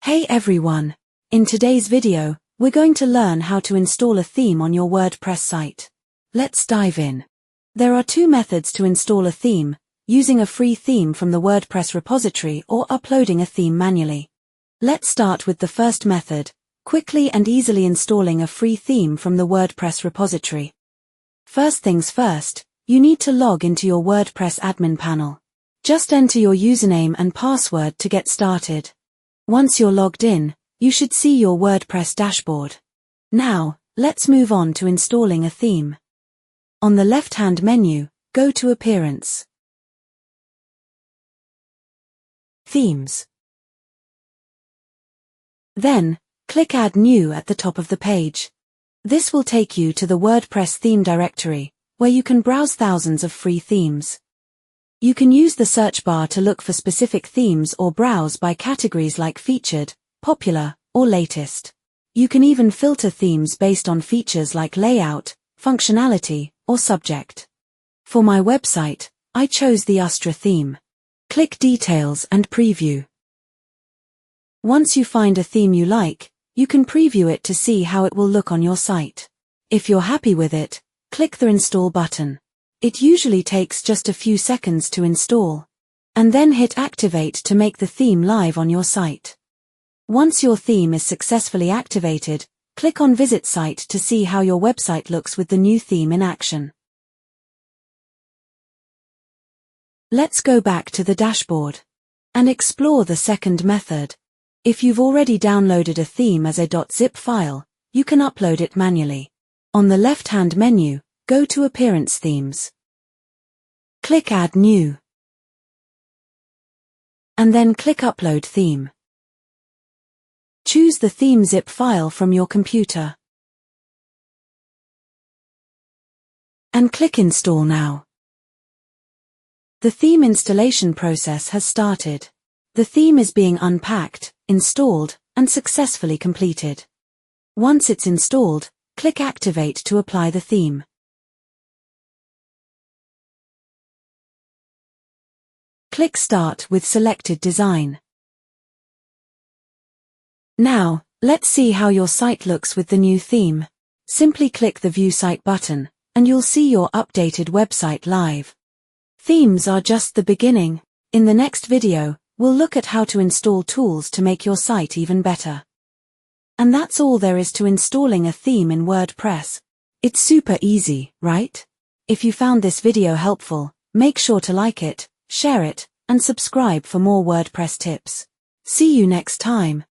Hey everyone! In today's video, we're going to learn how to install a theme on your WordPress site. Let's dive in. There are two methods to install a theme, using a free theme from the WordPress repository or uploading a theme manually. Let's start with the first method, quickly and easily installing a free theme from the WordPress repository. First things first, you need to log into your WordPress admin panel. Just enter your username and password to get started. Once you're logged in, you should see your WordPress dashboard. Now, let's move on to installing a theme. On the left-hand menu, go to Appearance. Themes. Then, click Add New at the top of the page. This will take you to the WordPress theme directory, where you can browse thousands of free themes. You can use the search bar to look for specific themes or browse by categories like Featured, Popular, or Latest. You can even filter themes based on features like layout, functionality, or subject. For my website, I chose the Astra theme. Click Details and Preview. Once you find a theme you like, you can preview it to see how it will look on your site. If you're happy with it, click the Install button. It usually takes just a few seconds to install. And then hit Activate to make the theme live on your site. Once your theme is successfully activated, click on Visit Site to see how your website looks with the new theme in action. Let's go back to the dashboard and explore the second method. If you've already downloaded a theme as a .zip file, you can upload it manually. On the left-hand menu, go to Appearance Themes. Click Add New. And then click Upload Theme. Choose the theme zip file from your computer. And click Install Now. The theme installation process has started. The theme is being unpacked, installed, and successfully completed. Once it's installed, click Activate to apply the theme. Click Start with selected design. Now, let's see how your site looks with the new theme. Simply click the View Site button, and you'll see your updated website live. Themes are just the beginning. In the next video, we'll look at how to install tools to make your site even better. And that's all there is to installing a theme in WordPress. It's super easy, right? If you found this video helpful, make sure to like it, share it, and subscribe for more WordPress tips. See you next time.